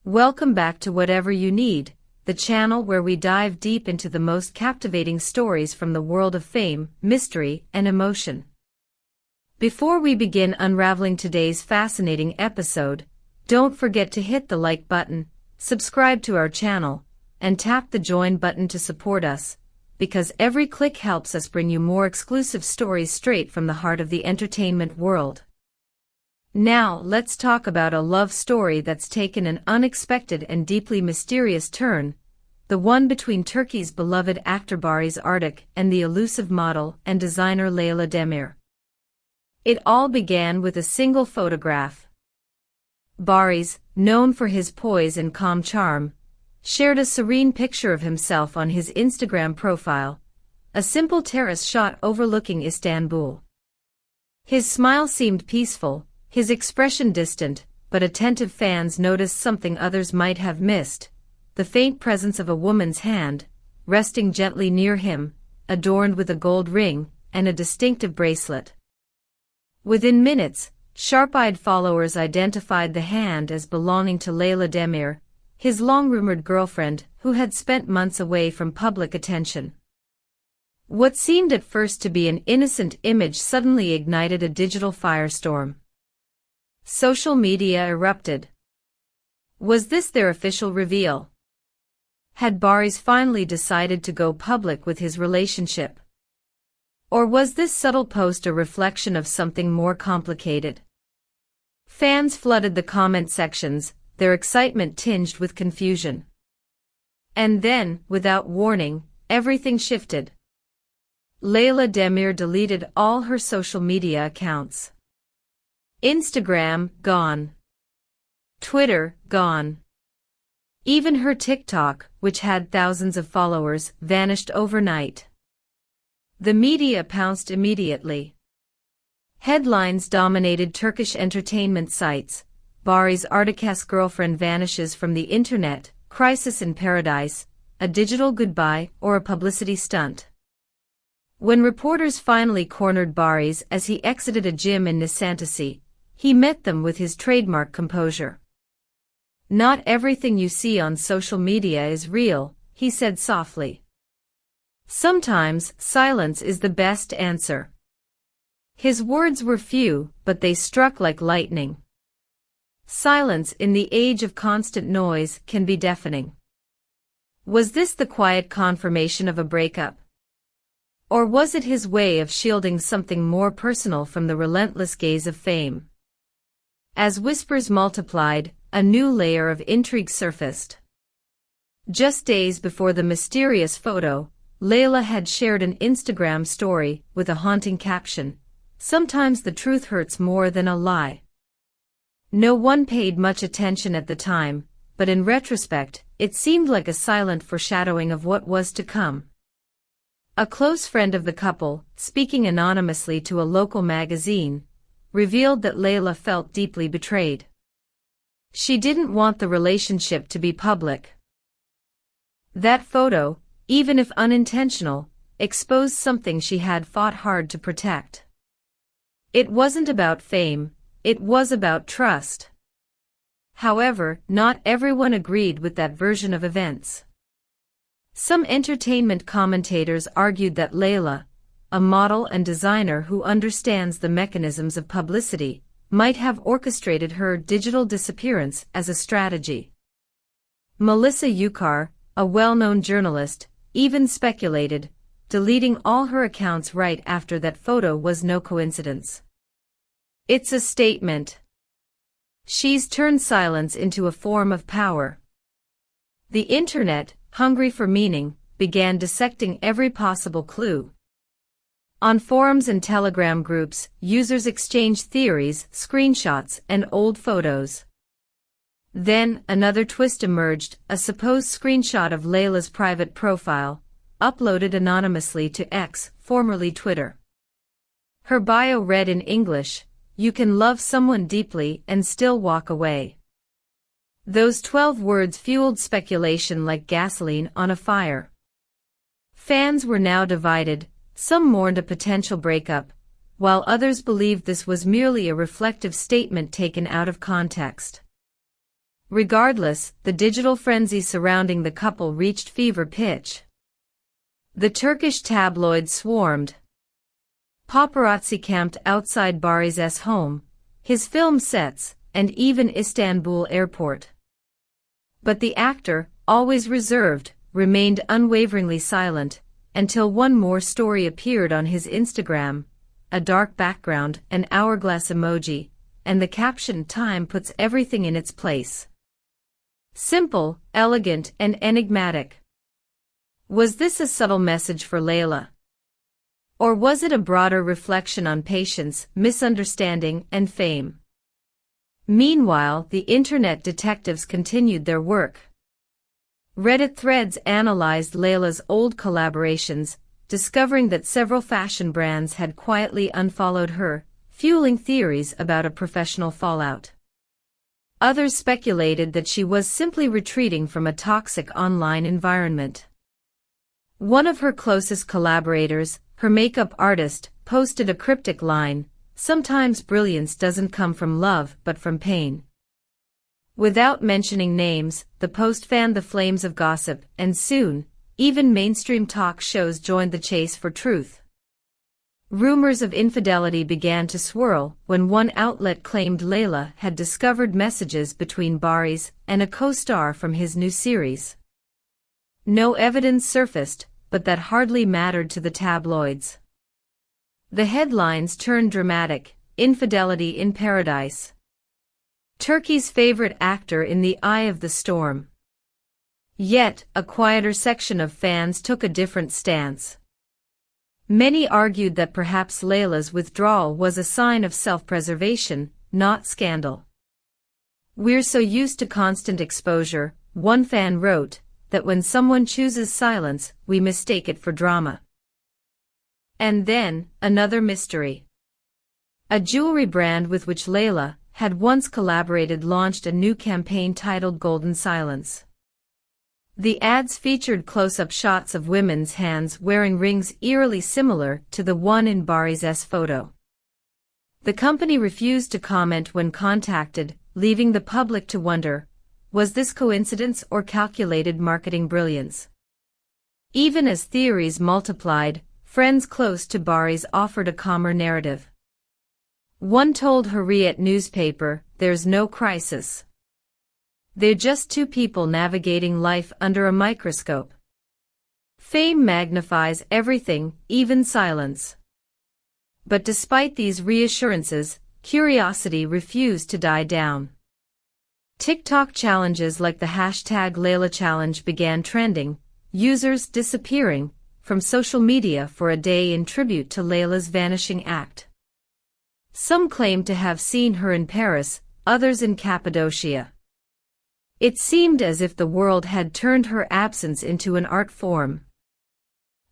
Welcome back to Whatever You Need, the channel where we dive deep into the most captivating stories from the world of fame, mystery, and emotion. Before we begin unraveling today's fascinating episode, don't forget to hit the like button, subscribe to our channel, and tap the join button to support us, because every click helps us bring you more exclusive stories straight from the heart of the entertainment world. Now, let's talk about a love story that's taken an unexpected and deeply mysterious turn, the one between Turkey's beloved actor Baris and the elusive model and designer Leyla Demir. It all began with a single photograph. Baris, known for his poise and calm charm, shared a serene picture of himself on his Instagram profile, a simple terrace shot overlooking Istanbul. His smile seemed peaceful, his expression distant, but attentive fans noticed something others might have missed: the faint presence of a woman's hand, resting gently near him, adorned with a gold ring and a distinctive bracelet. Within minutes, sharp-eyed followers identified the hand as belonging to Leyla Demir, his long-rumored girlfriend who had spent months away from public attention. What seemed at first to be an innocent image suddenly ignited a digital firestorm. Social media erupted. Was this their official reveal? Had Baris finally decided to go public with his relationship? Or was this subtle post a reflection of something more complicated? Fans flooded the comment sections, their excitement tinged with confusion. And then, without warning, everything shifted. Leyla Demir deleted all her social media accounts. Instagram, gone. Twitter, gone. Even her TikTok, which had thousands of followers, vanished overnight. The media pounced immediately. Headlines dominated Turkish entertainment sites: Baris Arduç's girlfriend vanishes from the internet, crisis in paradise, a digital goodbye, or a publicity stunt. When reporters finally cornered Baris as he exited a gym in Nişantaşı, he met them with his trademark composure. "Not everything you see on social media is real," he said softly. "Sometimes, silence is the best answer." His words were few, but they struck like lightning. Silence in the age of constant noise can be deafening. Was this the quiet confirmation of a breakup? Or was it his way of shielding something more personal from the relentless gaze of fame? As whispers multiplied, a new layer of intrigue surfaced. Just days before the mysterious photo, Leyla had shared an Instagram story with a haunting caption: "Sometimes the truth hurts more than a lie." No one paid much attention at the time, but in retrospect, it seemed like a silent foreshadowing of what was to come. A close friend of the couple, speaking anonymously to a local magazine, revealed that Leyla felt deeply betrayed. She didn't want the relationship to be public. That photo, even if unintentional, exposed something she had fought hard to protect. It wasn't about fame, it was about trust. However, not everyone agreed with that version of events. Some entertainment commentators argued that Leyla, a model and designer who understands the mechanisms of publicity, might have orchestrated her digital disappearance as a strategy. Melissa Yukar, a well-known journalist, even speculated, deleting all her accounts right after that photo was no coincidence. "It's a statement. She's turned silence into a form of power." The internet, hungry for meaning, began dissecting every possible clue. On forums and Telegram groups, users exchanged theories, screenshots, and old photos. Then, another twist emerged: a supposed screenshot of Leyla's private profile, uploaded anonymously to X, formerly Twitter. Her bio read in English: "You can love someone deeply and still walk away." Those 12 words fueled speculation like gasoline on a fire. Fans were now divided. Some mourned a potential breakup, while others believed this was merely a reflective statement taken out of context. Regardless, the digital frenzy surrounding the couple reached fever pitch. The Turkish tabloids swarmed. Paparazzi camped outside Baris's home, his film sets, and even Istanbul airport. But the actor, always reserved, remained unwaveringly silent, until one more story appeared on his Instagram, a dark background, an hourglass emoji, and the caption "Time puts everything in its place." Simple, elegant, and enigmatic. Was this a subtle message for Leyla? Or was it a broader reflection on patience, misunderstanding, and fame? Meanwhile, the internet detectives continued their work. Reddit threads analyzed Leyla's old collaborations, discovering that several fashion brands had quietly unfollowed her, fueling theories about a professional fallout. Others speculated that she was simply retreating from a toxic online environment. One of her closest collaborators, her makeup artist, posted a cryptic line, "Sometimes brilliance doesn't come from love but from pain." Without mentioning names, the post fanned the flames of gossip, and soon, even mainstream talk shows joined the chase for truth. Rumors of infidelity began to swirl when one outlet claimed Leyla had discovered messages between Baris and a co-star from his new series. No evidence surfaced, but that hardly mattered to the tabloids. The headlines turned dramatic: "Infidelity in Paradise." Turkey's favorite actor in the eye of the storm. Yet, a quieter section of fans took a different stance. Many argued that perhaps Leyla's withdrawal was a sign of self-preservation, not scandal. "We're so used to constant exposure," one fan wrote, "that when someone chooses silence, we mistake it for drama." And then, another mystery. A jewelry brand with which Leyla had once collaborated launched a new campaign titled "Golden Silence." The ads featured close-up shots of women's hands wearing rings eerily similar to the one in Baris's photo. The company refused to comment when contacted, leaving the public to wonder, was this coincidence or calculated marketing brilliance? Even as theories multiplied, friends close to Baris offered a calmer narrative. One told Hurriyet newspaper, "There's no crisis. They're just two people navigating life under a microscope. Fame magnifies everything, even silence." But despite these reassurances, curiosity refused to die down. TikTok challenges like the #Leyla challenge began trending, users disappearing from social media for a day in tribute to Leyla's vanishing act. Some claimed to have seen her in Paris, others in Cappadocia. It seemed as if the world had turned her absence into an art form.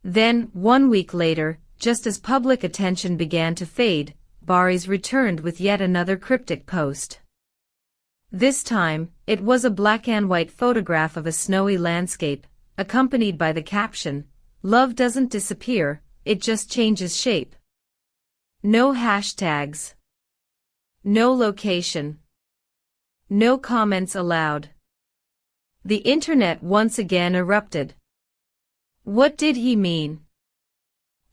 Then, 1 week later, just as public attention began to fade, Baris returned with yet another cryptic post. This time, it was a black-and-white photograph of a snowy landscape, accompanied by the caption, "Love doesn't disappear, it just changes shape." No hashtags. No location. No comments allowed. The internet once again erupted. What did he mean?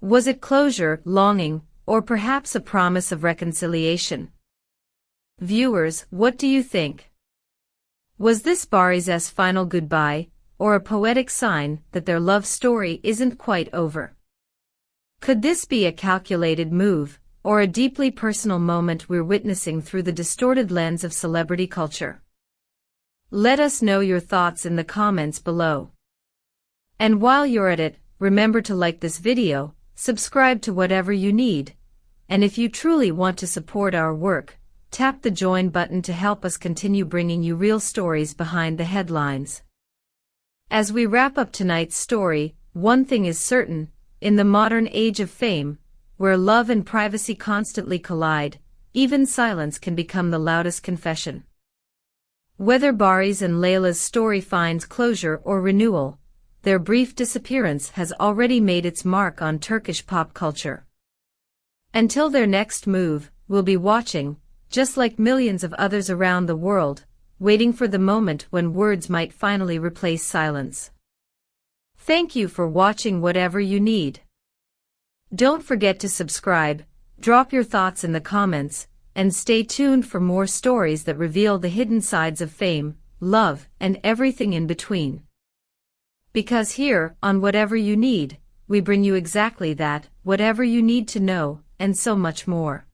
Was it closure, longing, or perhaps a promise of reconciliation? Viewers, what do you think? Was this Baris's final goodbye, or a poetic sign that their love story isn't quite over? Could this be a calculated move, or a deeply personal moment we're witnessing through the distorted lens of celebrity culture? Let us know your thoughts in the comments below. And while you're at it, remember to like this video, subscribe to whatever you need, and if you truly want to support our work, tap the join button to help us continue bringing you real stories behind the headlines. As we wrap up tonight's story, one thing is certain: in the modern age of fame, where love and privacy constantly collide, even silence can become the loudest confession. Whether Baris and Leyla's story finds closure or renewal, their brief disappearance has already made its mark on Turkish pop culture. Until their next move, we'll be watching, just like millions of others around the world, waiting for the moment when words might finally replace silence. Thank you for watching Whatever You Need. Don't forget to subscribe, drop your thoughts in the comments, and stay tuned for more stories that reveal the hidden sides of fame, love, and everything in between. Because here, on Whatever You Need, we bring you exactly that, whatever you need to know, and so much more.